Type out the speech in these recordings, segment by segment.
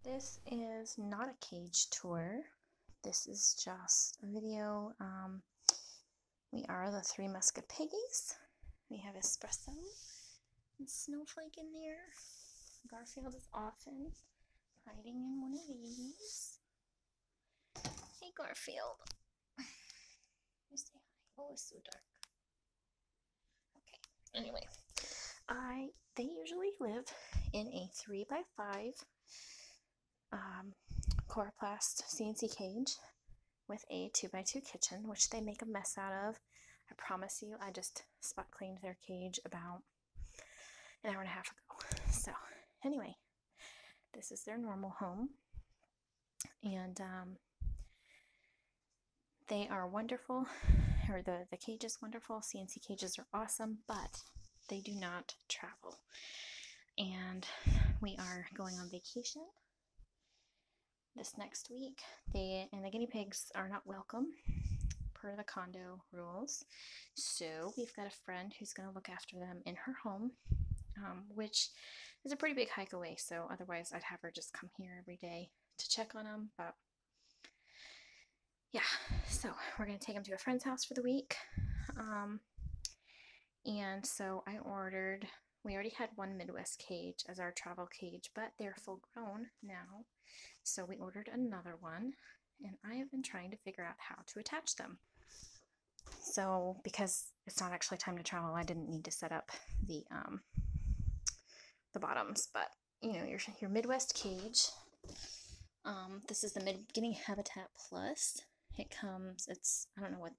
This is not a cage tour. This is just a video. We are the Three Musket Piggies. We have Espresso and Snowflake in there. Garfield is often hiding in one of these. Hey, Garfield. You say hi. Oh, it's so dark. Okay. Anyway, they usually live in a 3x5 coroplast CNC cage with a 2x2 kitchen, which they make a mess out of. I promise you, I just spot cleaned their cage about an hour and a half ago. So anyway, this is their normal home, and they are wonderful, or the cage is wonderful. CNC cages are awesome, but they do not travel. And we are going on vacation this next week. The guinea pigs are not welcome per the condo rules. So we've got a friend who's going to look after them in her home, which is a pretty big hike away. So otherwise I'd have her just come here every day to check on them. But yeah, so we're going to take them to a friend's house for the week. And so we already had one Midwest cage as our travel cage, but they're full grown now. So we ordered another one, and I have been trying to figure out how to attach them. So because it's not actually time to travel, I didn't need to set up the bottoms, but you know, your Midwest cage. This is the Guinea Habitat Plus. It comes, I don't know what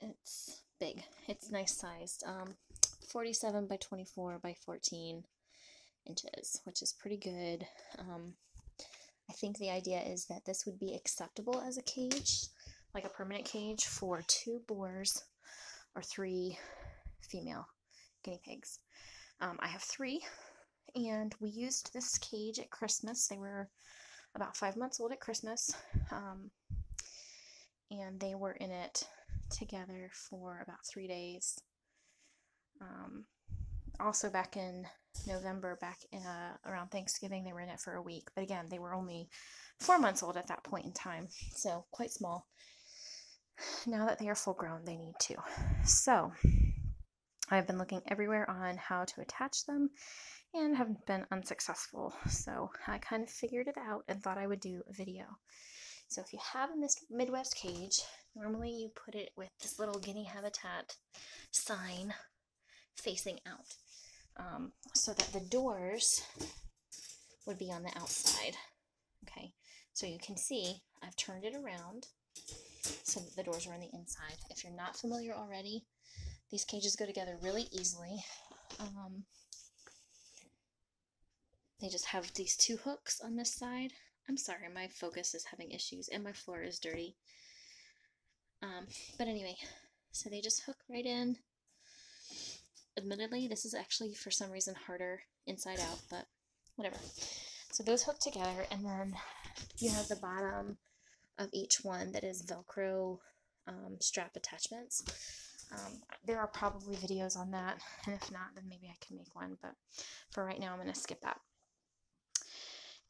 it's big. It's nice sized. 47 by 24 by 14 inches, which is pretty good. I think the idea is that this would be acceptable as a cage, like a permanent cage for 2 boars or 3 female guinea pigs. I have 3, and we used this cage at Christmas. They were about 5 months old at Christmas, and they were in it together for about 3 days. Also back in November, around Thanksgiving, they were in it for a week. But again, they were only 4 months old at that point in time, so quite small. Now that they are full grown, they need to. So I've been looking everywhere on how to attach them and have been unsuccessful. So I kind of figured it out and thought I would do a video. So if you have a Midwest cage, normally you put it with this little Guinea Habitat sign facing out, so that the doors would be on the outside. Okay, so you can see I've turned it around so that the doors are on the inside. If you're not familiar already, these cages go together really easily. They just have these 2 hooks on this side. I'm sorry, my focus is having issues and my floor is dirty. But anyway, so they just hook right in. Admittedly, this is actually for some reason harder inside out, but whatever. So those hook together, and then you have the bottom of each one that is Velcro strap attachments. There are probably videos on that, and if not, then maybe I can make one, but for right now I'm going to skip that.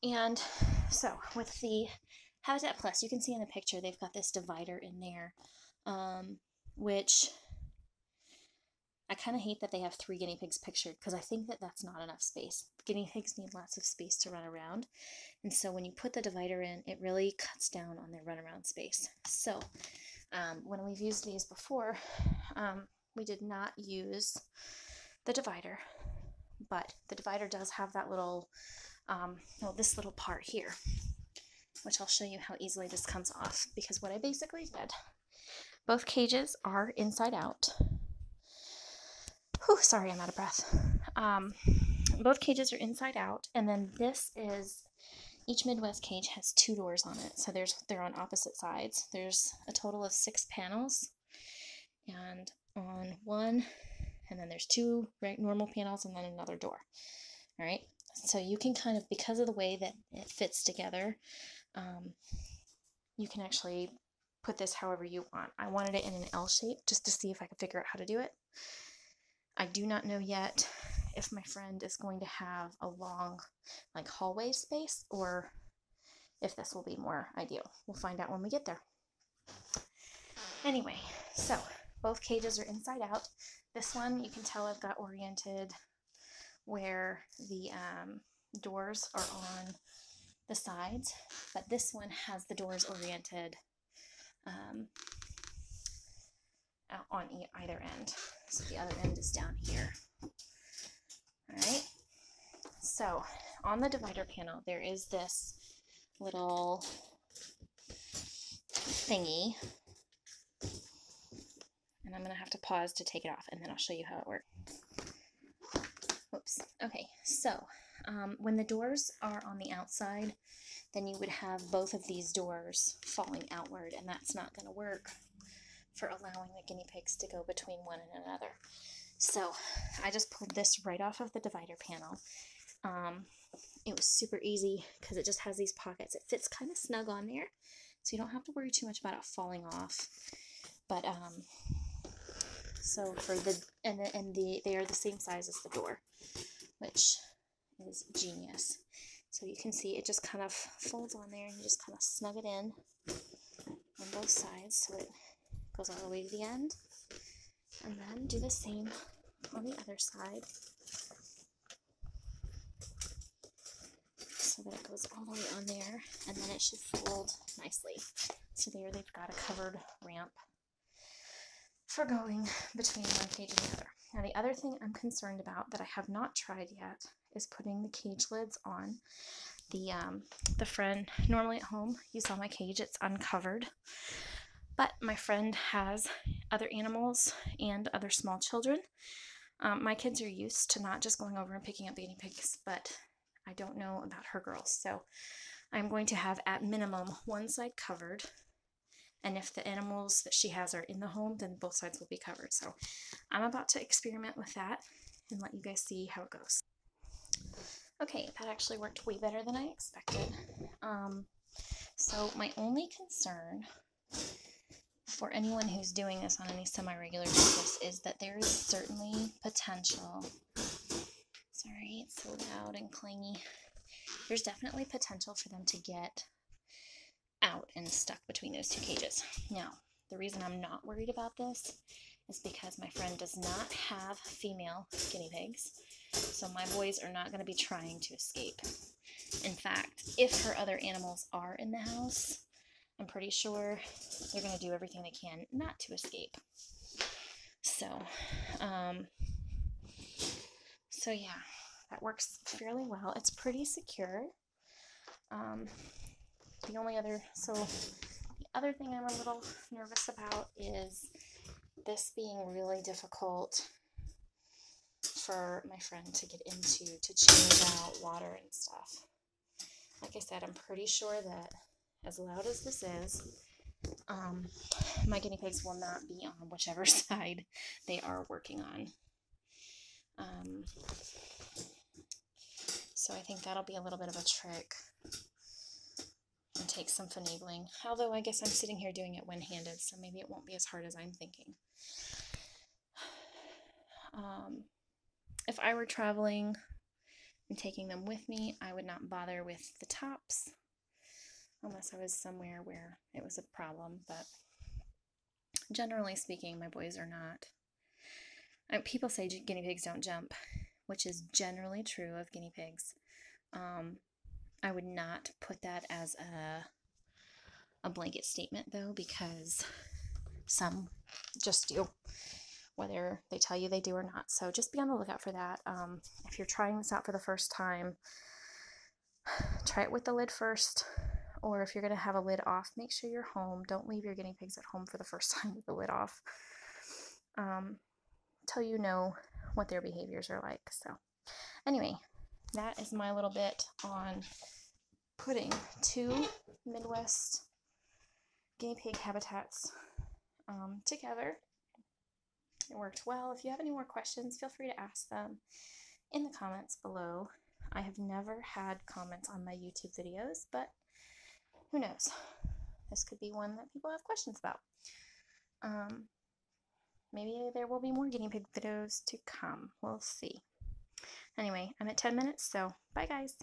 And so with the Habitat Plus, you can see in the picture they've got this divider in there, which I kind of hate that they have 3 guinea pigs pictured, because I think that that's not enough space. Guinea pigs need lots of space to run around, and so when you put the divider in, it really cuts down on their runaround space. So when we've used these before, we did not use the divider, but the divider does have that little, this little part here, which I'll show you how easily this comes off, because what I basically did, both cages are inside out. Whew, sorry, I'm out of breath. Both cages are inside out, and then each Midwest cage has 2 doors on it, so they're on opposite sides. There's a total of 6 panels, and on one, and then there's 2 normal panels, and then another door. All right, so you can kind of, because of the way that it fits together, you can actually put this however you want. I wanted it in an L shape just to see if I could figure out how to do it. I do not know yet if my friend is going to have a long like hallway space or if this will be more ideal. We'll find out when we get there. Anyway, so both cages are inside out. This one you can tell I've got oriented where the doors are on the sides, but this one has the doors oriented on either end. So the other end is down here. Alright, so on the divider panel there is this little thingy, and I'm going to have to pause to take it off and then I'll show you how it works. Oops. Okay, so when the doors are on the outside, then you would have both of these doors falling outward, and that's not going to work for allowing the guinea pigs to go between one and another. So I just pulled this right off of the divider panel. It was super easy because it just has these pockets. It fits kind of snug on there, so you don't have to worry too much about it falling off. But so for they are the same size as the door, which is genius. So you can see it just kind of folds on there, and you just kind of snug it in on both sides so it goes all the way to the end. And then do the same on the other side so that it goes all the way on there, and then it should fold nicely. So there they've got a covered ramp for going between one cage and the other. Now the other thing I'm concerned about that I have not tried yet is putting the cage lids on. The friend, normally at home, you saw my cage, it's uncovered, but my friend has other animals and other small children. My kids are used to not just going over and picking up guinea pigs, but I don't know about her girls, so I'm going to have at minimum one side covered, and if the animals that she has are in the home, then both sides will be covered. So I'm about to experiment with that and let you guys see how it goes. Okay, that actually worked way better than I expected. So my only concern for anyone who's doing this on any semi-regular basis is that there is certainly potential. Sorry, it's so loud and clingy. There's definitely potential for them to get out and stuck between those two cages. Now, the reason I'm not worried about this is because my friend does not have female guinea pigs, so my boys are not going to be trying to escape. In fact, if her other animals are in the house, I'm pretty sure they're going to do everything they can not to escape. So yeah, that works fairly well. It's pretty secure. The other thing I'm a little nervous about is this being really difficult for my friend to get into, to change out water and stuff. Like I said, I'm pretty sure that as loud as this is, my guinea pigs will not be on whichever side they are working on. So I think that'll be a little bit of a trick and take some finagling. Although I guess I'm sitting here doing it one-handed, so maybe it won't be as hard as I'm thinking. If I were traveling and taking them with me, I would not bother with the tops unless I was somewhere where it was a problem, but generally speaking, my boys are not. People say guinea pigs don't jump, which is generally true of guinea pigs. I would not put that as a blanket statement, though, because some just do, whether they tell you they do or not. So just be on the lookout for that. If you're trying this out for the first time, try it with the lid first, or if you're going to have a lid off, make sure you're home. Don't leave your guinea pigs at home for the first time with the lid off until you know what their behaviors are like. So anyway, that is my little bit on putting two Midwest guinea pig habitats together. It worked well. If you have any more questions, feel free to ask them in the comments below. I have never had comments on my YouTube videos, but who knows? This could be one that people have questions about. Maybe there will be more guinea pig videos to come. We'll see. Anyway, I'm at 10 minutes, so bye guys.